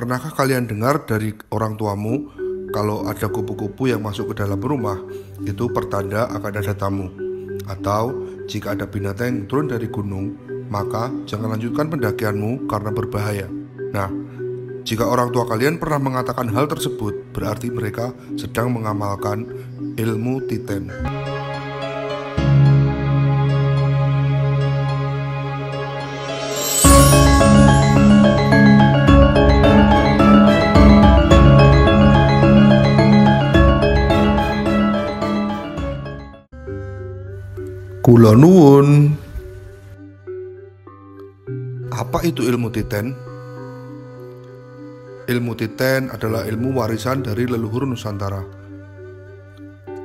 Pernahkah kalian dengar dari orang tuamu kalau ada kupu-kupu yang masuk ke dalam rumah, itu pertanda akan ada tamu? Atau jika ada binatang yang turun dari gunung, maka jangan lanjutkan pendakianmu karena berbahaya. Nah, jika orang tua kalian pernah mengatakan hal tersebut, berarti mereka sedang mengamalkan ilmu titen. Kula nuwun. Apa itu ilmu titen? Ilmu titen adalah ilmu warisan dari leluhur Nusantara.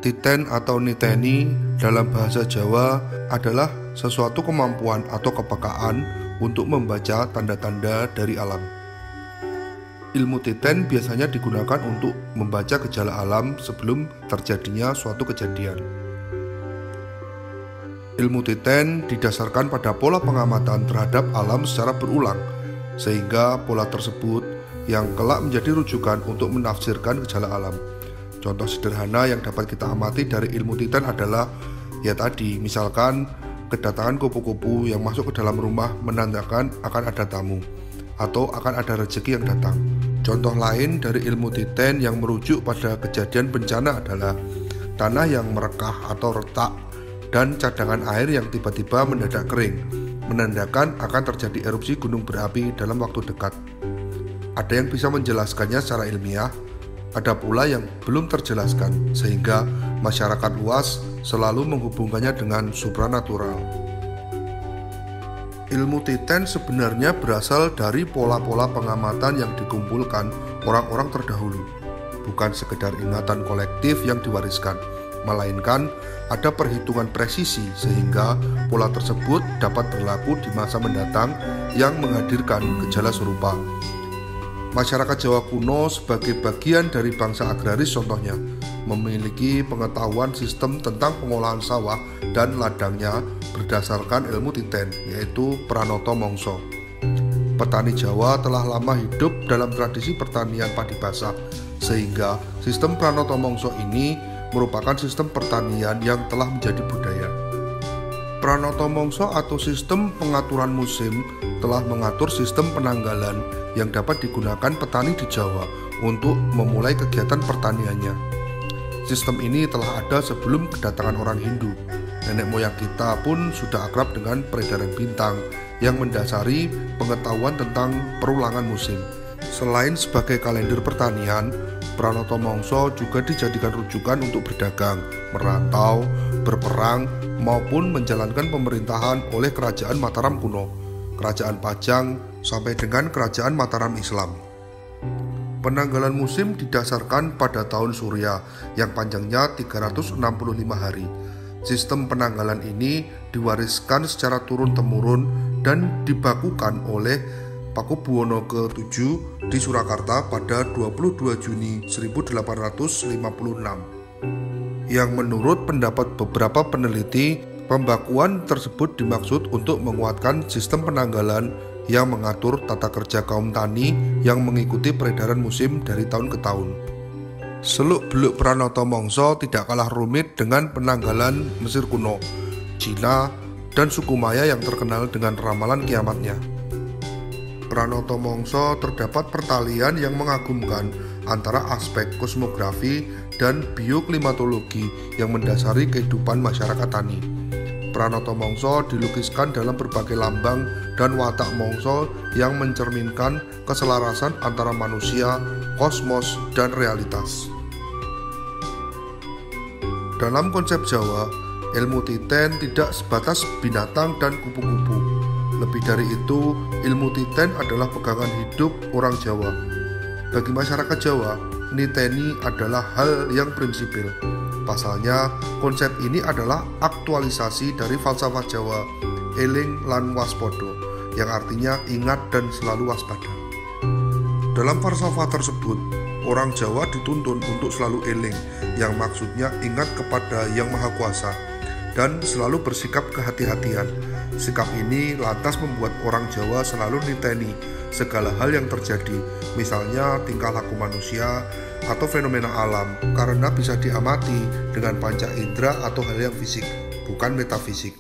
Titen atau niteni dalam bahasa Jawa adalah sesuatu kemampuan atau kepekaan untuk membaca tanda-tanda dari alam. Ilmu titen biasanya digunakan untuk membaca gejala alam sebelum terjadinya suatu kejadian. Ilmu titen didasarkan pada pola pengamatan terhadap alam secara berulang, sehingga pola tersebut yang kelak menjadi rujukan untuk menafsirkan gejala alam. Contoh sederhana yang dapat kita amati dari ilmu titen adalah misalkan kedatangan kupu-kupu yang masuk ke dalam rumah menandakan akan ada tamu atau akan ada rezeki yang datang. Contoh lain dari ilmu titen yang merujuk pada kejadian bencana adalah tanah yang merekah atau retak dan cadangan air yang tiba-tiba mendadak kering, menandakan akan terjadi erupsi gunung berapi dalam waktu dekat. Ada yang bisa menjelaskannya secara ilmiah, ada pula yang belum terjelaskan, sehingga masyarakat luas selalu menghubungkannya dengan supranatural. Ilmu titen sebenarnya berasal dari pola-pola pengamatan yang dikumpulkan orang-orang terdahulu, bukan sekedar ingatan kolektif yang diwariskan, melainkan ada perhitungan presisi sehingga pola tersebut dapat berlaku di masa mendatang yang menghadirkan gejala serupa. Masyarakat Jawa kuno sebagai bagian dari bangsa agraris contohnya memiliki pengetahuan sistem tentang pengolahan sawah dan ladangnya berdasarkan ilmu titen, yaitu Pranoto Mongso. Petani Jawa telah lama hidup dalam tradisi pertanian padi basah, sehingga sistem Pranoto Mongso ini merupakan sistem pertanian yang telah menjadi budaya. Pranoto Mongso atau sistem pengaturan musim telah mengatur sistem penanggalan yang dapat digunakan petani di Jawa untuk memulai kegiatan pertaniannya. Sistem ini telah ada sebelum kedatangan orang Hindu. Nenek moyang kita pun sudah akrab dengan peredaran bintang yang mendasari pengetahuan tentang perulangan musim. Selain sebagai kalender pertanian, Pranoto Mongso juga dijadikan rujukan untuk berdagang, merantau, berperang, maupun menjalankan pemerintahan oleh Kerajaan Mataram kuno, Kerajaan Pajang, sampai dengan Kerajaan Mataram Islam. Penanggalan musim didasarkan pada tahun Surya yang panjangnya 365 hari. Sistem penanggalan ini diwariskan secara turun-temurun dan dibakukan oleh Pakubuwono ke-7 di Surakarta pada 22 Juni 1856. Yang menurut pendapat beberapa peneliti, pembakuan tersebut dimaksud untuk menguatkan sistem penanggalan yang mengatur tata kerja kaum tani yang mengikuti peredaran musim dari tahun ke tahun. Seluk-beluk Pranoto Mongso tidak kalah rumit dengan penanggalan Mesir kuno, Cina, dan suku Maya yang terkenal dengan ramalan kiamatnya. Pranoto Mongso terdapat pertalian yang mengagumkan antara aspek kosmografi dan bioklimatologi yang mendasari kehidupan masyarakat tani. Pranoto Mongso dilukiskan dalam berbagai lambang dan watak mongso yang mencerminkan keselarasan antara manusia, kosmos, dan realitas. Dalam konsep Jawa, ilmu titen tidak sebatas binatang dan kupu-kupu. Lebih dari itu, ilmu titen adalah pegangan hidup orang Jawa. Bagi masyarakat Jawa, niteni adalah hal yang prinsipil. Pasalnya, konsep ini adalah aktualisasi dari falsafah Jawa, eling lan waspodo, yang artinya ingat dan selalu waspada. Dalam falsafah tersebut, orang Jawa dituntun untuk selalu eling, yang maksudnya ingat kepada Yang Maha Kuasa, dan selalu bersikap kehati-hatian. Sikap ini lantas membuat orang Jawa selalu niteni segala hal yang terjadi, misalnya tingkah laku manusia atau fenomena alam, karena bisa diamati dengan panca indera atau hal yang fisik, bukan metafisik.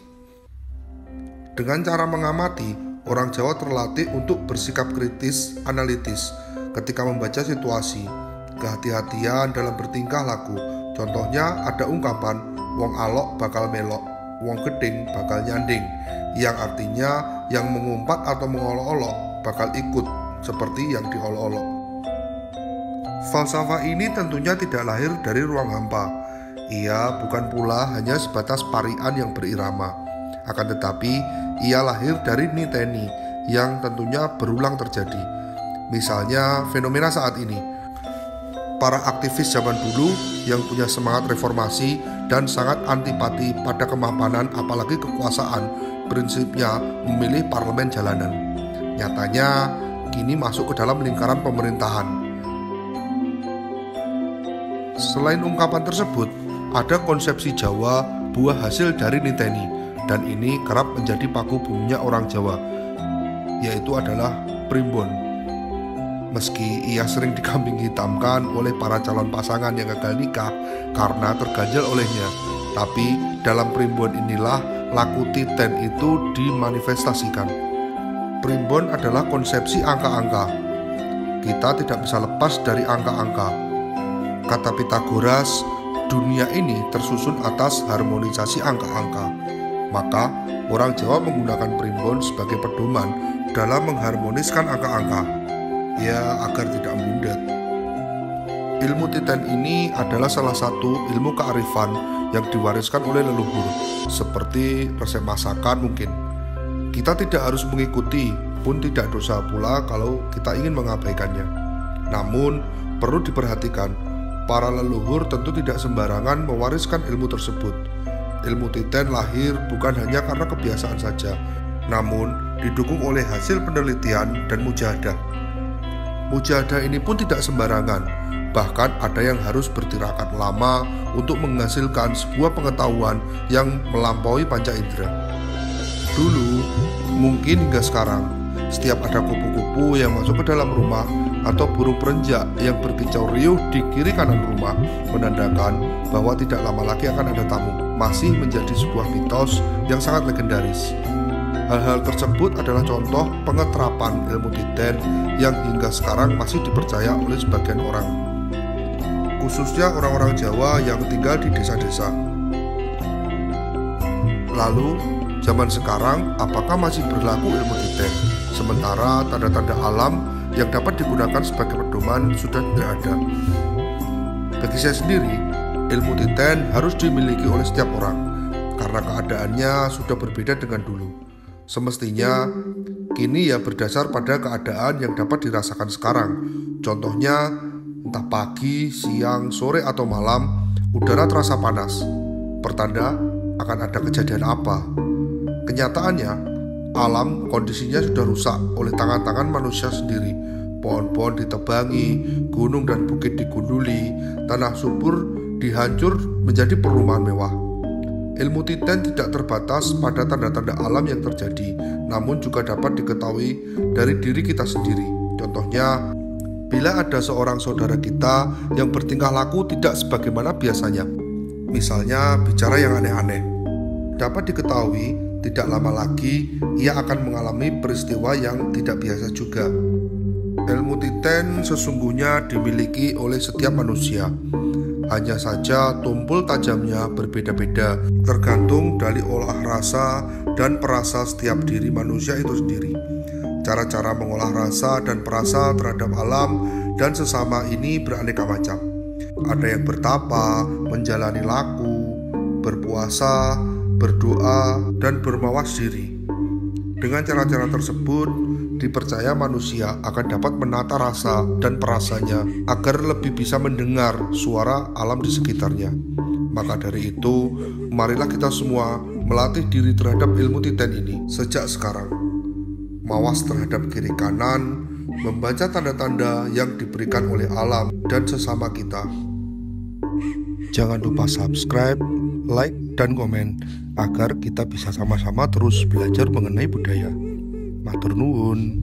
Dengan cara mengamati, orang Jawa terlatih untuk bersikap kritis, analitis ketika membaca situasi, kehati-hatian dalam bertingkah laku. Contohnya ada ungkapan, wong alok bakal melok, wong geding bakal nyanding, yang artinya yang mengumpat atau mengolok-olok bakal ikut seperti yang diolok-olok. Falsafah ini tentunya tidak lahir dari ruang hampa. Ia bukan pula hanya sebatas parian yang berirama. Akan tetapi, ia lahir dari niteni yang tentunya berulang terjadi. Misalnya fenomena saat ini. Para aktivis zaman dulu yang punya semangat reformasi dan sangat antipati pada kemapanan apalagi kekuasaan, prinsipnya memilih parlemen jalanan. Nyatanya kini masuk ke dalam lingkaran pemerintahan. Selain ungkapan tersebut, ada konsepsi Jawa buah hasil dari niteni, dan ini kerap menjadi paku buminya orang Jawa, yaitu adalah primbon. Meski ia sering dikambing hitamkan oleh para calon pasangan yang gagal nikah karena terganjal olehnya, tapi dalam primbon inilah laku titen itu dimanifestasikan. Primbon adalah konsepsi angka-angka. Kita tidak bisa lepas dari angka-angka. Kata Pitagoras, dunia ini tersusun atas harmonisasi angka-angka. Maka orang Jawa menggunakan primbon sebagai pedoman dalam mengharmoniskan angka-angka, ya agar tidak mundat. Ilmu titen ini adalah salah satu ilmu kearifan yang diwariskan oleh leluhur, seperti resep masakan mungkin. Kita tidak harus mengikuti, pun tidak dosa pula kalau kita ingin mengabaikannya. Namun, perlu diperhatikan, para leluhur tentu tidak sembarangan mewariskan ilmu tersebut. Ilmu titen lahir bukan hanya karena kebiasaan saja, namun didukung oleh hasil penelitian dan mujahadah. Mujahadah ini pun tidak sembarangan, bahkan ada yang harus bertirakat lama untuk menghasilkan sebuah pengetahuan yang melampaui panca indera. Dulu, mungkin hingga sekarang, setiap ada kupu-kupu yang masuk ke dalam rumah atau burung perenjak yang berkicau riuh di kiri kanan rumah menandakan bahwa tidak lama lagi akan ada tamu, masih menjadi sebuah mitos yang sangat legendaris. Hal-hal tersebut adalah contoh pengeterapan ilmu titen yang hingga sekarang masih dipercaya oleh sebagian orang, khususnya orang-orang Jawa yang tinggal di desa-desa. Lalu, zaman sekarang apakah masih berlaku ilmu titen, sementara tanda-tanda alam yang dapat digunakan sebagai pedoman sudah tidak ada? Bagi saya sendiri, ilmu titen harus dimiliki oleh setiap orang, karena keadaannya sudah berbeda dengan dulu. Semestinya kini ya berdasar pada keadaan yang dapat dirasakan sekarang. Contohnya, entah pagi, siang, sore atau malam, udara terasa panas. Pertanda akan ada kejadian apa? Kenyataannya, alam kondisinya sudah rusak oleh tangan-tangan manusia sendiri. Pohon-pohon ditebangi, gunung dan bukit digunduli, tanah subur dihancur menjadi perumahan mewah. Ilmu titen tidak terbatas pada tanda-tanda alam yang terjadi, namun juga dapat diketahui dari diri kita sendiri. Contohnya, bila ada seorang saudara kita yang bertingkah laku tidak sebagaimana biasanya, misalnya bicara yang aneh-aneh, dapat diketahui tidak lama lagi ia akan mengalami peristiwa yang tidak biasa juga. Ilmu titen sesungguhnya dimiliki oleh setiap manusia. Hanya saja tumpul tajamnya berbeda-beda, tergantung dari olah rasa dan perasa setiap diri manusia itu sendiri. Cara-cara mengolah rasa dan perasa terhadap alam dan sesama ini beraneka macam. Ada yang bertapa, menjalani laku, berpuasa, berdoa, dan bermawas diri. Dengan cara-cara tersebut, dipercaya manusia akan dapat menata rasa dan perasanya agar lebih bisa mendengar suara alam di sekitarnya. Maka dari itu, marilah kita semua melatih diri terhadap ilmu titen ini sejak sekarang. Mawas terhadap kiri kanan, membaca tanda-tanda yang diberikan oleh alam dan sesama kita. Jangan lupa subscribe, like, dan komen agar kita bisa sama-sama terus belajar mengenai budaya. Matur nuwun.